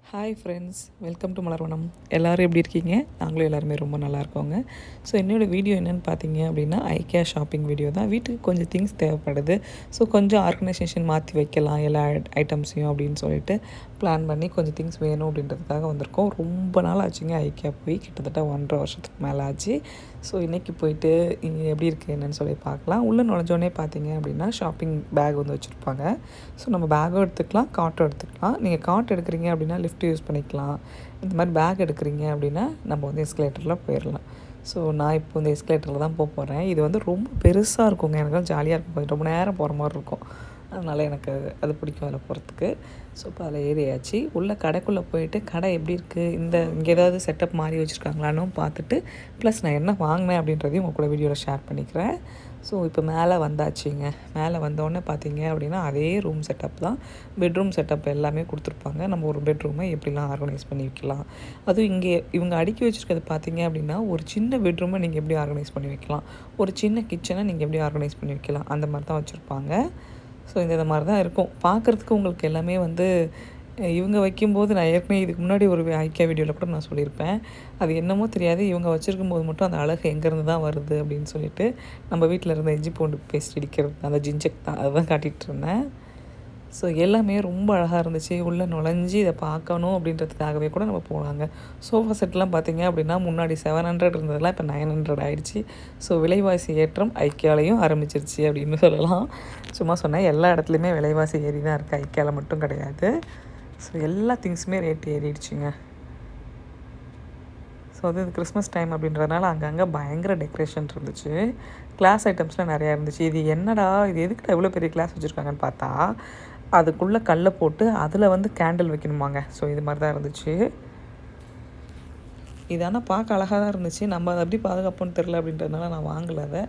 Hi friends, welcome to மலர் வனம். எல்லோரும் எப்படி இருக்கீங்க? நாங்களும் எல்லாருமே ரொம்ப நல்லா இருக்கோங்க. ஸோ என்னோடய வீடியோ என்னென்னு பார்த்தீங்க அப்படின்னா, ஐக்கியா ஷாப்பிங் வீடியோ தான். வீட்டுக்கு கொஞ்சம் திங்ஸ் தேவைப்படுது. ஸோ கொஞ்சம் ஆர்கனைசேஷன் மாற்றி வைக்கலாம் எல்லா ஐட்டம்ஸையும் அப்படின்னு சொல்லிட்டு பிளான் பண்ணி கொஞ்சம் திங்ஸ் வேணும் அப்படின்றதுக்காக வந்திருக்கோம். ரொம்ப நாள் ஆச்சுங்க ஐக்கியா போய், கிட்டத்தட்ட 1.5 வருஷத்துக்கு மேலே ஆச்சு. ஸோ இன்றைக்கி போயிட்டு இங்கே எப்படி இருக்குது என்னென்னு சொல்லி பார்க்கலாம். உள்ளே நுழைஞ்சோடனே பார்த்தீங்க அப்படின்னா ஷாப்பிங் பேக் வந்து வச்சுருப்பாங்க. ஸோ நம்ம பேக்கும் எடுத்துக்கலாம், கார்ட்டும் எடுத்துக்கலாம். நீங்கள் கார்ட் எடுக்கிறீங்க அப்படின்னா லிஃப்ட் யூஸ் பண்ணிக்கலாம். இந்த மாதிரி பேக் எடுக்கிறீங்க அப்படின்னா நம்ம வந்து எஸ்கலேட்டரில் போயிடலாம். ஸோ நான் இப்போ இந்த எஸ்கலேட்டரில் தான் போகிறேன். இது வந்து ரொம்ப பெருசாக இருக்குங்க. எனக்குலாம் ஜாலியாக இருக்கும். ரொம்ப நேரம் போகிற மாதிரி இருக்கும். அதனால் எனக்கு அது பிடிக்கும் அதில் போகிறதுக்கு. ஸோ இப்போ அதில் ஏறியாச்சு. உள்ளே கடைக்குள்ளே போயிட்டு கடை எப்படி இருக்குது, இங்கே ஏதாவது செட்டப் மாதிரி வச்சுருக்காங்களான்னு பார்த்துட்டு ப்ளஸ் நான் என்ன வாங்கினேன் அப்படின்றதையும் உங்கள் கூட வீடியோவில் ஷேர் பண்ணிக்கிறேன். ஸோ இப்போ மேலே வந்தாச்சுங்க. மேலே வந்தோடனே பார்த்தீங்க அப்படின்னா அதே ரூம் செட்டப் தான். பெட்ரூம் செட்டப் எல்லாமே கொடுத்துருப்பாங்க. நம்ம ஒரு பெட்ரூமை எப்படிலாம் ஆர்கனைஸ் பண்ணி வைக்கலாம். அதுவும் இங்கே இவங்க அடுக்கி வச்சுருக்கிறது பார்த்தீங்க அப்படின்னா ஒரு சின்ன பெட்ரூமை நீங்கள் எப்படி ஆர்கனைஸ் பண்ணி வைக்கலாம், ஒரு சின்ன கிச்சனை நீங்கள் எப்படி ஆர்கனைஸ் பண்ணி வைக்கலாம், அந்த மாதிரி தான் வச்சுருப்பாங்க. ஸோ இந்த மாதிரி தான் இருக்கும். பார்க்குறதுக்கு உங்களுக்கு எல்லாமே வந்து இவங்க வைக்கும்போது நான் ஏற்கனவே இதுக்கு முன்னாடி ஒரு ஐக்கியா வீடியோவில் கூட நான் சொல்லியிருப்பேன். அது என்னமோ தெரியாது, இவங்க வச்சுருக்கும்போது மட்டும் அந்த அழகு எங்கேருந்து தான் வருது அப்படின்னு சொல்லிட்டு நம்ம வீட்டில் இருந்த இஞ்சி பூண்டு பேஸ்ட் இடிக்கிறது, அந்த ஜிஞ்சக் தான் அதுதான் காட்டிகிட்டு இருந்தேன். ஸோ எல்லாமே ரொம்ப அழகாக இருந்துச்சு. உள்ளே நுழைஞ்சி இதை பார்க்கணும் அப்படின்றதுக்காகவே கூட நம்ம போனாங்க. சோஃபா செட்லாம் பார்த்திங்க அப்படின்னா முன்னாடி 700 இருந்ததெல்லாம் இப்போ 900 ஆகிடுச்சு. ஸோ விலைவாசி ஏற்றம் ஐக்கியாலையும் ஆரம்பிச்சிருச்சு அப்படின்னு சொல்லலாம். சும்மா சொன்னேன், எல்லா இடத்துலையுமே விலைவாசி ஏறி தான் இருக்குது, ஐக்கியாவில் மட்டும் கிடையாது. ஸோ எல்லா திங்ஸுமே ரேட் ஏறிடுச்சுங்க. ஸோ அது கிறிஸ்மஸ் டைம் அப்படின்றதுனால அங்கங்கே பயங்கர டெக்கரேஷன் இருந்துச்சு. கிளாஸ் ஐட்டம்ஸ்லாம் நிறையா இருந்துச்சு. இது என்னடா, இது எதுக்குடா எவ்வளோ பெரிய கிளாஸ் வச்சுருக்காங்கன்னு பார்த்தா அதுக்குள்ளே கல்லை போட்டு அதில் வந்து கேண்டில் வைக்கணுமாங்க. ஸோ இது மாதிரி தான் இருந்துச்சு. இது ஆனால் பார்க்க அழகாக தான் இருந்துச்சு. நம்ம அதை எப்படி பாதுகாப்புன்னு தெரில அப்படின்றதுனால நான் வாங்கலை அதை.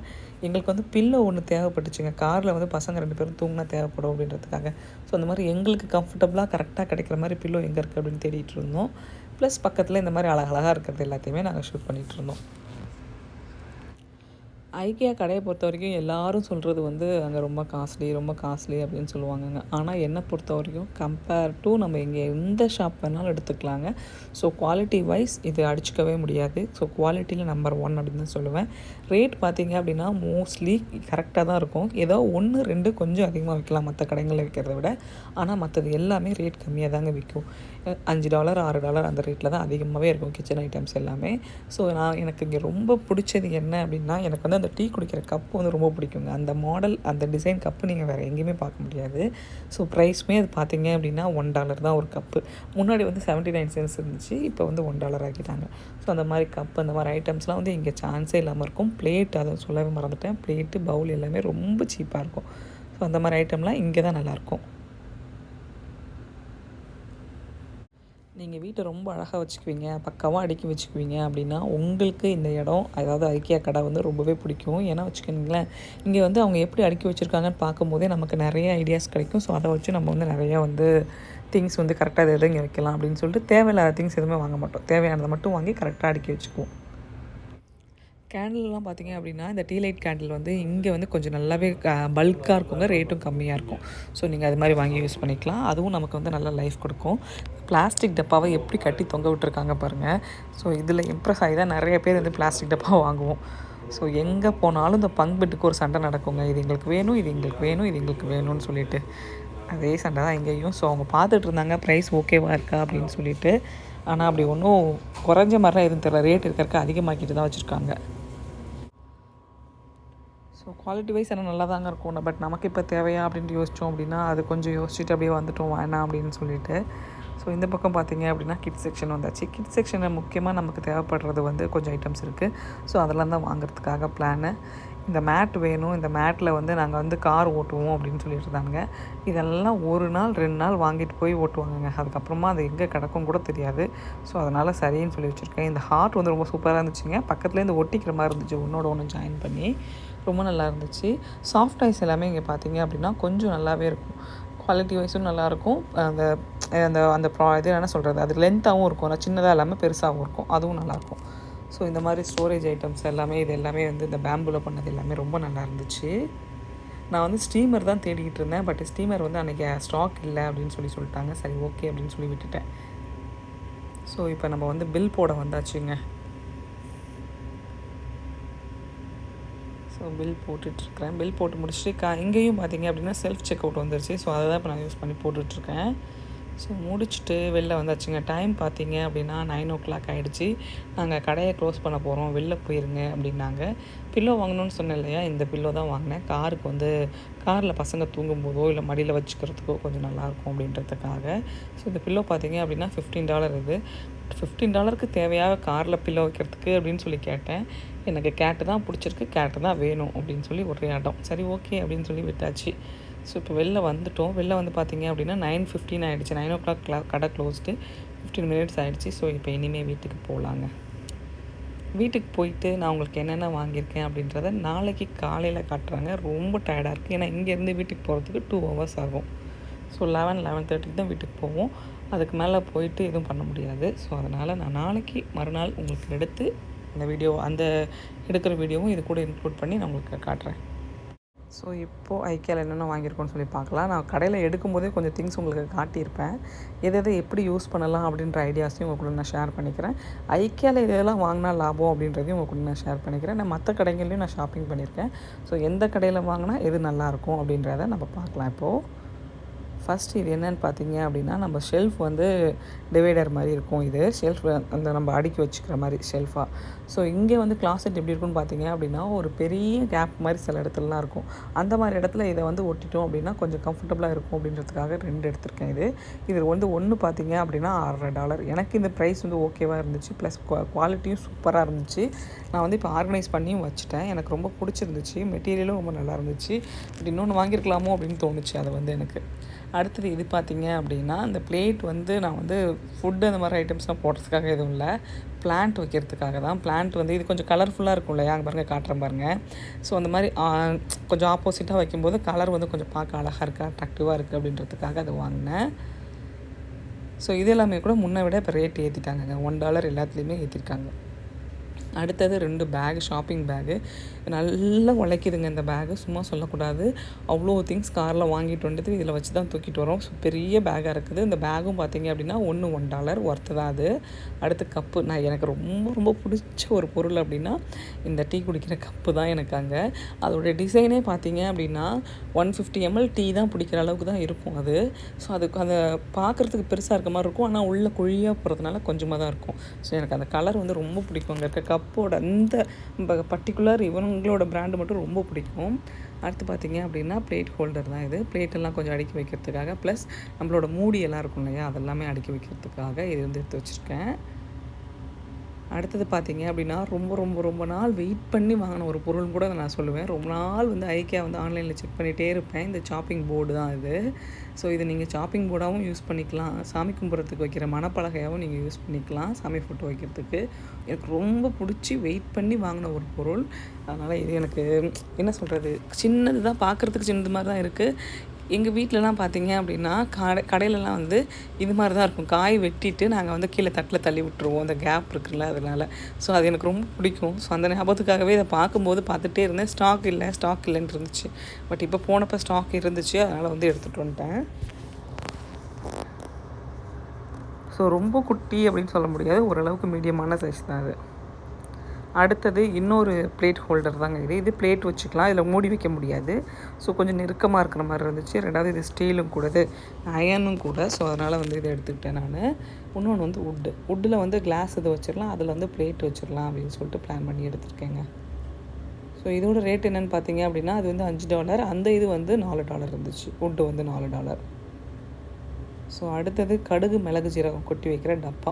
எங்களுக்கு வந்து பில்லோ ஒன்று தேவைப்பட்டுச்சுங்க. காரில் வந்து பசங்க 2 பேரும் தூங்கினா தேவைப்படும் அப்படின்றதுக்காக. ஸோ அந்த மாதிரி எங்களுக்கு கம்ஃபர்டபுளாக கரெக்டாக கிடைக்கிற மாதிரி பில்லோ எங்கே இருக்குது அப்படின்னு தேடிட்டு இருந்தோம். ப்ளஸ் பக்கத்தில் இந்த மாதிரி அழகழகாக இருக்கிறது எல்லாத்தையுமே நாங்கள் ஷூட் பண்ணிகிட்டு இருந்தோம். ஐக்கியா கடையை பொறுத்த வரைக்கும் எல்லோரும் சொல்கிறது வந்து அங்கே ரொம்ப காஸ்ட்லி அப்படின்னு சொல்லுவாங்கங்க. ஆனால் என்னை பொறுத்த வரைக்கும் கம்பேர் டு நம்ம இங்கே எந்த ஷாப் வேணாலும் எடுத்துக்கலாங்க. ஸோ குவாலிட்டி வைஸ் இது அடிச்சிக்கவே முடியாது. ஸோ குவாலிட்டியில் நம்பர் 1 அப்படின்னு தான் சொல்லுவேன். ரேட் பார்த்திங்க அப்படின்னா மோஸ்ட்லி கரெக்டாக தான் இருக்கும். ஏதோ 1, 2 கொஞ்சம் அதிகமாக விற்கலாம் மற்ற கடைகளில் விற்கிறத விட. ஆனால் மற்றது எல்லாமே ரேட் கம்மியாக தாங்க விற்கும். $5 $6 அந்த ரேட்டில் தான் அதிகமாகவே இருக்கும் கிச்சன் ஐட்டம்ஸ் எல்லாமே. ஸோ எனக்கு இங்கே ரொம்ப பிடிச்சது என்ன அப்படின்னா, எனக்கு வந்து அந்த டீ குடிக்கிற கப்பு வந்து ரொம்ப பிடிக்குங்க. அந்த மாடல், அந்த டிசைன் கப்பு நீங்கள் வேறு எங்கேயுமே பார்க்க முடியாது. ஸோ ப்ரைஸுமே அது பார்த்தீங்க அப்படின்னா $1 தான் ஒரு கப்பு. முன்னாடி வந்து 79 சென்ட்ஸ் இருந்துச்சு, இப்போ வந்து $1 ஆக்கிட்டாங்க. ஸோ அந்த மாதிரி கப்பு, அந்த மாதிரி ஐட்டம்ஸ்லாம் வந்து இங்கே சான்ஸே இல்லாமல் இருக்கும். பிளேட், அதை சொல்லவே மறந்துட்டேன், பிளேட்டு பவுல் எல்லாமே ரொம்ப சீப்பாக இருக்கும். ஸோ அந்த மாதிரி ஐட்டம்லாம் இங்கே தான் நல்லாயிருக்கும். நீங்கள் வீட்டை ரொம்ப அழகாக வச்சுக்குவீங்க, பக்காவாக அடுக்கி வச்சுக்குவீங்க அப்படின்னா உங்களுக்கு இந்த இடம், அதாவது ஐக்கியா கடை வந்து ரொம்பவே பிடிக்கும். ஏன்னா வச்சுக்கோங்களேன், இங்கே வந்து அவங்க எப்படி அடுக்கி வச்சுருக்காங்கன்னு பார்க்கும்போதே நமக்கு நிறைய ஐடியாஸ் கிடைக்கும். ஸோ அதை வச்சு நம்ம வந்து நிறையா வந்து திங்ஸ் வந்து கரெக்டாக எதை இங்கே வைக்கலாம் அப்படின்னு சொல்லிட்டு தேவையில்லாத திங்ஸ் எதுவுமே வாங்க மாட்டோம். தேவையானதை மட்டும் வாங்கி கரெக்டாக அடுக்கி வச்சுக்குவோம். கேண்டில்லாம் பார்த்திங்க அப்படின்னா, இந்த டீ லைட் கேண்டில் வந்து இங்கே வந்து கொஞ்சம் நல்லாவே பல்காக இருக்குங்க, ரேட்டும் கம்மியாக இருக்கும். ஸோ நீங்கள் அது மாதிரி வாங்கி யூஸ் பண்ணிக்கலாம். அதுவும் நமக்கு வந்து நல்ல லைஃப் கொடுக்கும். பிளாஸ்டிக் டப்பாவை எப்படி கட்டி தொங்க விட்டுருக்காங்க பாருங்கள். ஸோ இதில் இம்ப்ரெஸ் ஆகி தான் நிறைய பேர் வந்து பிளாஸ்டிக் டப்பா வாங்குவோம். ஸோ எங்கே போனாலும் இந்த பங்க் பெட்டுக்கு ஒரு சண்டை நடக்குங்க. இது எங்களுக்கு வேணும், இது எங்களுக்கு வேணும், இது எங்களுக்கு வேணும்னு சொல்லிட்டு அதே சண்டை தான் எங்கேயும். ஸோ அவங்க பார்த்துட்டு இருந்தாங்க ப்ரைஸ் ஓகேவாக இருக்கா அப்படின்னு சொல்லிட்டு. ஆனால் அப்படி ஒன்றும் குறைஞ்ச மாதிரிலாம் எதுவும் தெரியல, ரேட் இருக்கிறதுக்கு அதிகமாக்கிட்டு தான் வச்சுருக்காங்க. ஸோ குவாலிட்டி வைஸ் ஆனால் நல்லா தாங்க இருக்கும். பட் நமக்கு இப்போ தேவையா அப்படின்ட்டு யோசித்தோம் அப்படின்னா அது கொஞ்சம் யோசிச்சுட்டு அப்படியே வந்துட்டோம் வேணாம் அப்படின்னு சொல்லிட்டு. ஸோ இந்த பக்கம் பார்த்தீங்க அப்படின்னா கிட்ஸ் செக்ஷன் வந்தாச்சு. கிட்ஸ் செக்ஷனில் முக்கியமாக நமக்கு தேவைப்படுறது வந்து கொஞ்சம் ஐட்டம்ஸ் இருக்குது. ஸோ அதெல்லாம் தான் வாங்குறதுக்காக பிளானு. இந்த மேட் வேணும், இந்த மேட்டில் வந்து நாங்கள் வந்து கார் ஓட்டுவோம் அப்படின்னு சொல்லிட்டு இருந்தாங்க. இதெல்லாம் 1 நாள் 2 நாள் வாங்கிட்டு போய் ஓட்டுவாங்கங்க. அதுக்கப்புறமா அது எங்கே கிடக்கும் கூட தெரியாது. ஸோ அதனால் சரின்னு சொல்லி வச்சுருக்கேன். இந்த ஹார்ட் வந்து ரொம்ப சூப்பராக இருந்துச்சுங்க. பக்கத்துலேருந்து ஒட்டிக்கிற மாதிரி இருந்துச்சு, ஒன்றோட ஒன்று ஜாயின் பண்ணி. ரொம்ப நல்லா இருந்துச்சு. சாஃப்ட் டாய்ஸ் எல்லாமே இங்கே பார்த்தீங்க அப்படின்னா கொஞ்சம் நல்லாவே இருக்கும். குவாலிட்டி வைஸும் நல்லாயிருக்கும். அந்த அந்த அந்த இது என்ன சொல்கிறது, அது லென்த்தாகவும் இருக்கும், ஆனால் சின்னதாக இல்லாமல் பெருசாகவும் இருக்கும், அதுவும் நல்லாயிருக்கும். ஸோ இந்த மாதிரி ஸ்டோரேஜ் ஐட்டம்ஸ் எல்லாமே, இது எல்லாமே வந்து இந்த பேம்பூவில் பண்ணது எல்லாமே ரொம்ப நல்லா இருந்துச்சு. நான் வந்து ஸ்டீமர் தான் தேடிக்கிட்டு இருந்தேன். பட் ஸ்டீமர் வந்து அன்றைக்கி ஸ்டாக் இல்லை அப்படின்னு சொல்லிட்டாங்க. சரி ஓகே அப்படின்னு சொல்லி விட்டுட்டேன். ஸோ இப்போ நம்ம வந்து பில் போட வந்தாச்சுங்க. So bill போட்டுட்ருக்கிறேன். பில் போட்டு முடிச்சுட்டு இங்கேயும் பார்த்தீங்க அப்படின்னா செல்ஃப் செக் அவுட் வந்துருச்சு. ஸோ அதை தான் இப்போ நான் யூஸ் பண்ணி போட்டுட்ருக்கேன். ஸோ முடிச்சுட்டு வெளில வந்தாச்சுங்க. டைம் பார்த்தீங்க அப்படின்னா 9:00 ஆகிடுச்சு. நாங்கள் கடையை க்ளோஸ் பண்ண போகிறோம், வெளில போயிருங்க அப்படின்னாங்க. பில்லோ வாங்கணும்னு சொன்னேன் இல்லையா, இந்த பில்லோ தான் வாங்கினேன். காருக்கு வந்து காரில் பசங்க தூங்கும்போதோ இல்லை மடியில் வச்சுக்கிறதுக்கோ கொஞ்சம் நல்லாயிருக்கும் அப்படின்றதுக்காக. ஸோ இந்த பில்லோ பார்த்தீங்க அப்படின்னா $15 இது. $15க்கு தேவையாக காரில் பில்லோ வைக்கிறதுக்கு அப்படின்னு சொல்லி கேட்டேன். எனக்கு கேட்டு தான் பிடிச்சிருக்கு, கேட்டு தான் வேணும் அப்படின்னு சொல்லி ஒரே இடம். சரி ஓகே அப்படின்னு சொல்லி விட்டாச்சு. ஸோ இப்போ வெளில வந்துவிட்டோம். வெளில வந்து பார்த்திங்க அப்படின்னா 9:15 ஆகிடுச்சு. 9:00 கடை க்ளோஸ்டு. 15 மினிட்ஸ் ஆகிடுச்சு. ஸோ இப்போ இனிமேல் வீட்டுக்கு போகலாங்க. வீட்டுக்கு போயிட்டு நான் உங்களுக்கு என்னென்ன வாங்கியிருக்கேன் அப்படின்றத நாளைக்கு காலையில் காட்டுறாங்க. ரொம்ப டயர்டாக இருக்குது. ஏன்னா இங்கேருந்து வீட்டுக்கு போகிறதுக்கு 2 ஹவர்ஸ் ஆகும். ஸோ 11:30க்கு தான் வீட்டுக்கு போவோம். அதுக்கு மேலே போயிட்டு எதுவும் பண்ண முடியாது. ஸோ அதனால் நான் நாளைக்கு மறுநாள் உங்களுக்கு எடுத்து அந்த வீடியோ எடுக்கிற வீடியோவும் இது கூட இன்க்ளூட் பண்ணி நான் உங்களுக்கு காட்டுறேன். ஸோ இப்போது ஐக்கியாவில் என்னென்ன வாங்கியிருக்கோன்னு சொல்லி பார்க்கலாம். நான் கடையில் எடுக்கும்போதே கொஞ்சம் திங்ஸ் உங்களுக்கு காட்டியிருப்பேன். எதை எப்படி யூஸ் பண்ணலாம் அப்படின்ற ஐடியாஸையும் உங்கள் கூட நான் ஷேர் பண்ணிக்கிறேன். ஐக்கியாவில் இதெல்லாம் வாங்கினா லாபம் அப்படின்றதையும் உங்கள் கூட நான் ஷேர் பண்ணிக்கிறேன். நான் மற்ற கடைகள்லையும் நான் ஷாப்பிங் பண்ணியிருக்கேன். ஸோ எந்த கடையில் வாங்கினா எது நல்லாயிருக்கும் அப்படின்றத நம்ம பார்க்கலாம் இப்போது. ஃபஸ்ட்டு இது என்னென்னு பார்த்தீங்க அப்படின்னா, நம்ம ஷெல்ஃப் வந்து டிவைடர் மாதிரி இருக்கும். இது ஷெல்ஃப் அந்த நம்ம அடுக்கி வச்சுக்கிற மாதிரி ஷெல்ஃபாக. ஸோ இங்கே வந்து கிளாசெட் எப்படி இருக்குன்னு பார்த்தீங்க அப்படின்னா, ஒரு பெரிய கேப் மாதிரி சில இடத்துலலாம் இருக்கும். அந்த மாதிரி இடத்துல இதை வந்து ஒட்டிட்டோம் அப்படின்னா கொஞ்சம் கம்ஃபர்டபுளாக இருக்கும் அப்படின்றதுக்காக 2 எடுத்திருக்கேன். இது வந்து ஒன்று பார்த்தீங்க அப்படின்னா $6.5. எனக்கு இந்த ப்ரைஸ் வந்து ஓகேவாக இருந்துச்சு. ப்ளஸ் குவாலிட்டியும் சூப்பராக இருந்துச்சு. நான் வந்து இப்போ ஆர்கனைஸ் பண்ணியும் வச்சுட்டேன். எனக்கு ரொம்ப பிடிச்சிருந்துச்சு. மெட்டீரியலும் ரொம்ப நல்லா இருந்துச்சு. பட் இன்னொன்று வாங்கியிருக்கலாமோ அப்படின்னு தோணுச்சு அது வந்து எனக்கு. அடுத்தது இது பார்த்தீங்க அப்படின்னா, அந்த பிளேட் வந்து நான் வந்து ஃபுட்டு அந்த மாதிரி ஐட்டம்ஸ்லாம் போடுறதுக்காக எதுவும் இல்லை, பிளான்ட் வைக்கிறதுக்காக தான். பிளான்ட் வந்து இது கொஞ்சம் கலர்ஃபுல்லாக இருக்கும் இல்லையா, அங்கே பாருங்கள் காட்டுறேன் பாருங்கள். ஸோ அந்த மாதிரி கொஞ்சம் ஆப்போசிட்டாக வைக்கும்போது கலர் வந்து கொஞ்சம் பார்க்க அழகாக இருக்குது, அட்ராக்டிவாக இருக்குது அப்படின்றதுக்காக அதை வாங்கினேன். ஸோ இது எல்லாமே கூட முன்னை விட இப்போ ரேட் ஏற்றிட்டாங்க. $1 எல்லாத்துலேயுமே ஏற்றிருக்காங்க. அடுத்தது 2 பேகு, ஷாப்பிங் பேகு. நல்லா உழைக்குதுங்க இந்த பேகு, சும்மா சொல்லக்கூடாது. அவ்வளோ திங்ஸ் காரில் வாங்கிட்டு வந்துட்டு இதில் வச்சு தான் தூக்கிட்டு வரோம். ஸோ பெரிய பேக்காக இருக்குது. இந்த பேகும் பார்த்திங்க அப்படின்னா $1 ஒர்த்து தான் அது. அடுத்து கப்பு, எனக்கு ரொம்ப ரொம்ப பிடிச்ச ஒரு பொருள் அப்படின்னா இந்த டீ குடிக்கிற கப்பு தான் எனக்கு அங்கே. அதோடைய டிசைனே பார்த்திங்க அப்படின்னா 150 ml டீ தான் பிடிக்கிற அளவுக்கு தான் இருக்கும் அது. ஸோ அதுக்கு அதை பார்க்குறதுக்கு பெருசாக இருக்க மாதிரி இருக்கும், ஆனால் உள்ள குழியாக போகிறதுனால கொஞ்சமாக தான் இருக்கும். ஸோ எனக்கு அந்த கலர் வந்து ரொம்ப பிடிக்கும். அங்கே இருக்க கப்போட அந்த பர்டிகுலர் இவங்களோட பிராண்டு மட்டும் ரொம்ப பிடிக்கும். அடுத்து பார்த்திங்க அப்படின்னா பிளேட் ஹோல்டர் தான் இது. பிளேட்டெல்லாம் கொஞ்சம் அடுக்கி வைக்கிறதுக்காக, ப்ளஸ் நம்மளோட மூடியெல்லாம் இருக்கும் இல்லையா, அதெல்லாமே அடுக்கி வைக்கிறதுக்காக இது வந்து எடுத்து வச்சுருக்கேன். அடுத்தது பார்த்திங்க அப்படின்னா ரொம்ப ரொம்ப ரொம்ப நாள் வெயிட் பண்ணி வாங்கின ஒரு பொருள் கூட நான் சொல்லுவேன். ரொம்ப நாள் வந்து ஐக்கியா வந்து ஆன்லைனில் செக் பண்ணிகிட்டே இருப்பேன். இந்த சாப்பிங் போர்டு தான் இது. ஸோ இது நீங்கள் சாப்பிங் போர்டாகவும் யூஸ் பண்ணிக்கலாம், சாமி கும்பிட்றதுக்கு வைக்கிற மணப்பலகையாகவும் நீங்கள் யூஸ் பண்ணிக்கலாம், சாமி ஃபோட்டோ வைக்கிறதுக்கு. எனக்கு ரொம்ப பிடிச்சி வெயிட் பண்ணி வாங்கின ஒரு பொருள். அதனால் இது எனக்கு என்ன சொல்கிறது, சின்னது தான், பார்க்குறதுக்கு சின்னது மாதிரி தான் இருக்குது. எங்கள் வீட்டிலலாம் பார்த்திங்க அப்படின்னா கடையிலலாம் வந்து இது மாதிரி தான் இருக்கும். காய் வெட்டிட்டு நாங்கள் வந்து கீழே தட்டில் தள்ளி விட்டுருவோம், அந்த கேப் இருக்குல்ல அதனால். ஸோ அது எனக்கு ரொம்ப பிடிக்கும். ஸோ அந்த ஞாபகத்துக்காகவே இதை பார்க்கும்போது பார்த்துட்டே இருந்தேன். ஸ்டாக் இல்லைன்னு இருந்துச்சு. பட் இப்போ போனப்போ ஸ்டாக் இருந்துச்சு, அதனால் வந்து எடுத்துகிட்டு வந்துட்டேன். ஸோ ரொம்ப குட்டி அப்படின்னு சொல்ல முடியாது, ஓரளவுக்கு மீடியமான சைஸ் தான் அது. அடுத்தது இன்னொரு பிளேட் ஹோல்டர் தாங்க இது பிளேட் வச்சுக்கலாம், இதில் மூடி வைக்க முடியாது. ஸோ கொஞ்சம் நெருக்கமாக இருக்கிற மாதிரி இருந்துச்சு. ரெண்டாவது இது ஸ்டீலும் கூட, இது அயனும் கூட. ஸோ அதனால் வந்து இதை எடுத்துக்கிட்டேன் நான். இன்னொன்று வந்து வுட்டில் வந்து கிளாஸ் இது வச்சிடலாம், அதில் வந்து பிளேட் வச்சிடலாம் அப்படின்னு சொல்லிட்டு பிளான் பண்ணி எடுத்துருக்கேங்க. ஸோ இதோட ரேட் என்னென்னு பார்த்தீங்க அப்படின்னா, அது வந்து $5, அந்த இது வந்து $4 இருந்துச்சு. வுட்டு வந்து $4. ஸோ அடுத்தது கடுகு, மிளகு, ஜீரகம் கொட்டி வைக்கிற டப்பா.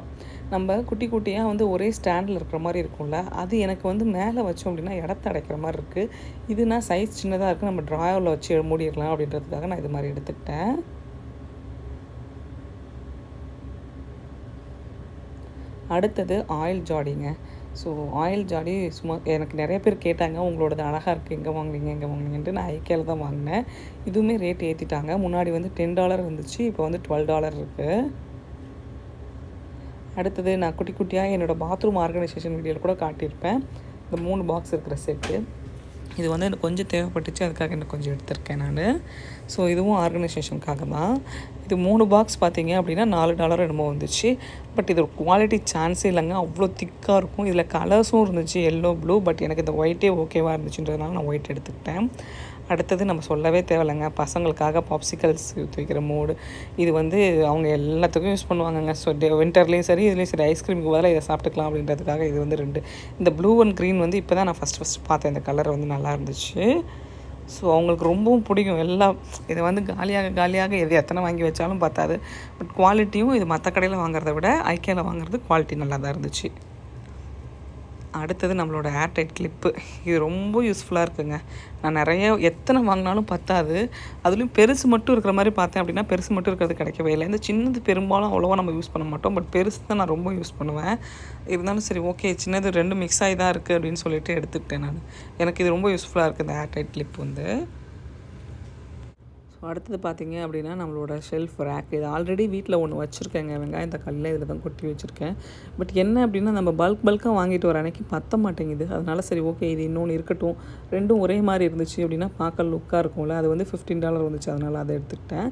நம்ம குட்டி குட்டியாக வந்து ஒரே ஸ்டாண்டில் இருக்கிற மாதிரி இருக்கும்ல, அது எனக்கு வந்து மேலே வச்சோம் அப்படின்னா இடத்த அடைக்கிற மாதிரி இருக்குது. இதுனா சைஸ் சின்னதாக இருக்குது, நம்ம ட்ராயரில் வச்சு மூடிடலாம் அப்படின்றதுக்காக நான் இது மாதிரி எடுத்துக்கிட்டேன். அடுத்தது ஆயில் ஜாடிங்க. ஸோ ஆயில் ஜாடி சும்மா எனக்கு நிறைய பேர் கேட்டாங்க, உங்களோடது அழகாக இருக்குது, எங்கே வாங்குனீங்கன்ட்டு. நான் ஐக்கியாவில் தான் வாங்கினேன். இதுவுமே ரேட் ஏற்றிட்டாங்க. முன்னாடி வந்து $10 இருந்துச்சு, இப்போ வந்து $12 இருக்குது. அடுத்தது நான் குட்டி குட்டியாக என்னோடய பாத்ரூம் ஆர்கனைசேஷன் வீடியோவில் கூட காட்டியிருப்பேன், இந்த 3 பாக்ஸ் இருக்கிற செட்டு. இது வந்து எனக்கு கொஞ்சம் தேவைப்பட்டுச்சு, அதுக்காக எனக்கு கொஞ்சம் எடுத்திருக்கேன் நான். ஸோ இதுவும் ஆர்கனைசேஷனுக்காக தான். இது 3 பாக்ஸ் பார்த்தீங்க அப்படின்னா $4 என்னமோ வந்துச்சு. பட் இது குவாலிட்டி சான்ஸே இல்லைங்க, அவ்வளோ திக்காக இருக்கும். இதில் கலர்ஸும் இருந்துச்சு, எல்லோ ப்ளூ. பட் எனக்கு இந்த ஒயிட்டே ஓகேவாக இருந்துச்சுன்றதுனால நான் ஒயிட் எடுத்துக்கிட்டேன். அடுத்தது நம்ம சொல்லவே தேவையில்லைங்க, பசங்களுக்காக பாப்சிக்கல்ஸ் ஊற்றி வைக்கிற மோடு. இது வந்து அவங்க எல்லாத்துக்கும் யூஸ் பண்ணுவாங்கங்க. ஸோ வின்டர்லேயும் சரி இதுலேயும் சரி ஐஸ்கிரீமுக்கு பதிலாக இதை சாப்பிட்டுக்கலாம் அப்படின்றதுக்காக இது வந்து 2. இந்த ப்ளூ அண்ட் க்ரீன் வந்து இப்போ தான் நான் ஃபஸ்ட்டு பார்த்தேன். இந்த கலர் வந்து நல்லா இருந்துச்சு. ஸோ அவங்களுக்கு ரொம்பவும் பிடிக்கும். எல்லாம் இதை வந்து காலியாக எது எத்தனை வாங்கி வச்சாலும் பார்த்தாது. பட் குவாலிட்டியும் இது மற்ற கடையில் வாங்குறத விட ஐக்கியாவில் வாங்குறது குவாலிட்டி நல்லா தான் இருந்துச்சு. அடுத்தது நம்மளோட ஏர்டைட் கிளிப்பு. இது ரொம்ப யூஸ்ஃபுல்லாக இருக்குங்க. நான் நிறைய எத்தனை வாங்கினாலும் பத்தாது. அதுலேயும் பெருசு மட்டும் இருக்கிற மாதிரி பார்த்தேன் அப்படின்னா, பெருசு மட்டும் இருக்கிறது கிடைக்கவே இல்லை. இந்த சின்னது பெரும்பாலும் அவ்வளோவா நம்ம யூஸ் பண்ண மாட்டோம். பட் பெருசு தான் நான் ரொம்ப யூஸ் பண்ணுவேன். இருந்தாலும் சரி ஓகே, சின்னது 2 மிக்ஸ் ஆகி தான் இருக்குது அப்படின்னு சொல்லிட்டு எடுத்துக்கிட்டேன் நான். எனக்கு இது ரொம்ப யூஸ்ஃபுல்லாக இருக்குது இந்த ஏர்டைட் கிளிப் வந்து. ஸோ அடுத்தது பார்த்திங்க அப்படின்னா நம்மளோட ஷெல்ஃப் ரேக். இது ஆல்ரெடி வீட்டில் ஒன்று வச்சுருக்கேங்க, வெங்காயம் தக்காளியில் இதில் தான் கொட்டி வச்சுருக்கேன். பட் என்ன அப்படின்னா நம்ம பல்காக வாங்கிட்டு வர அன்றைக்கி பற்ற மாட்டேங்குது. அதனால் சரி ஓகே இது இன்னொன்று இருக்கட்டும், ரெண்டும் ஒரே மாதிரி இருந்துச்சு அப்படின்னா பார்க்க லுக்காக இருக்கும்ல. அது வந்து $15 வந்துச்சு, அதனால் அதை எடுத்துக்கிட்டேன்.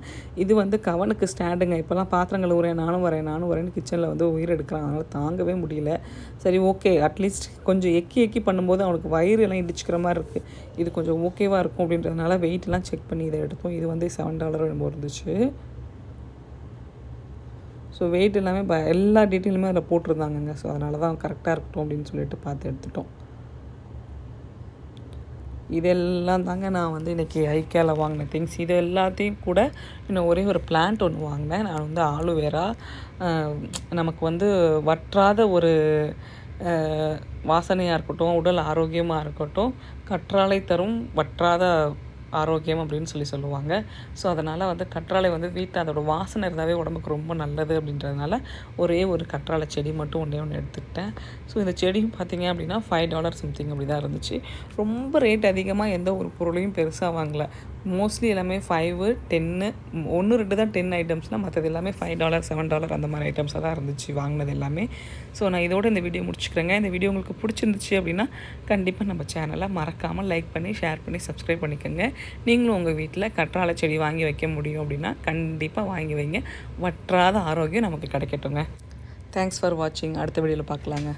இது வந்து கவனுக்கு ஸ்டாண்டுங்க. இப்போலாம் பாத்திரங்கள் நானும் வரேன்னு கிச்சனில் வந்து உயிர் எடுக்கிறான். அதனால் தாங்கவே முடியல. சரி ஓகே அட்லீஸ்ட் கொஞ்சம் எக்கி பண்ணும்போது அவனுக்கு வயிறு எல்லாம் இடிச்சுக்கிற மாதிரி இருக்குது. இது கொஞ்சம் ஓகேவாக இருக்கும் அப்படின்றதுனால வெயிட்லாம் செக் பண்ணி இதை எடுத்தோம். இது வந்து $7 என்னமோ இருந்துச்சு. ஸோ வெயிட் எல்லாமே எல்லா டீட்டெயிலுமே அதில் போட்டிருந்தாங்கங்க. ஸோ அதனால தான் கரெக்டாக இருக்கட்டும் அப்படின்னு சொல்லிட்டு பார்த்து எடுத்துட்டோம். இதெல்லாம் தாங்க நான் வந்து இன்றைக்கி ஐக்கியாவில் வாங்கின திங்ஸ். இது எல்லாத்தையும் கூட இன்னும் ஒரே ஒரு பிளான்ட் ஒன்று வாங்கினேன். நான் வந்து ஆலுவேரா, நமக்கு வந்து வற்றாத ஒரு வாசனையாக இருக்கட்டும், உடல் ஆரோக்கியமாக இருக்கட்டும், கற்றாழை தரும் வற்றாத ஆரோக்கியம் அப்படின்னு சொல்லுவாங்க. ஸோ அதனால் வந்து கற்றாழை வந்து வீட்டில் அதோடய வாசனை இருந்தாவே உடம்புக்கு ரொம்ப நல்லது அப்படின்றதுனால ஒரே ஒரு கற்றாழை செடி மட்டும் ஒன்று எடுத்துக்கிட்டேன். ஸோ இந்த செடியும் பார்த்திங்க அப்படின்னா $5 சம்திங் அப்படி தான் இருந்துச்சு. ரொம்ப ரேட் அதிகமாக எந்த ஒரு பொருளையும் பெருசாக வாங்கலை. மோஸ்ட்லி எல்லாமே 5, 10, 1, 2 தான் 10 ஐட்டம்ஸ்னால் மற்றது எல்லாமே $5, $7 அந்த மாதிரி ஐட்டம்ஸாக தான் இருந்துச்சு வாங்கினது எல்லாமே. ஸோ நான் இதோட இந்த வீடியோ முடிச்சுக்கிறேங்க. இந்த வீடியோ உங்களுக்கு பிடிச்சிருந்துச்சு அப்படின்னா கண்டிப்பாக நம்ம சேனலை மறக்காமல் லைக் பண்ணி ஷேர் பண்ணி சப்ஸ்கிரைப் பண்ணிக்கோங்க. நீங்களும் உங்கள் வீட்டில் கற்றாழை செடி வாங்கி வைக்க முடியும் அப்படின்னா கண்டிப்பாக வாங்கி வைங்க. வற்றாத ஆரோக்கியம் நமக்கு கிடைக்கட்டுங்க. தேங்க்ஸ் ஃபார் வாட்சிங். அடுத்த வீடியோவில் பார்க்கலாங்க.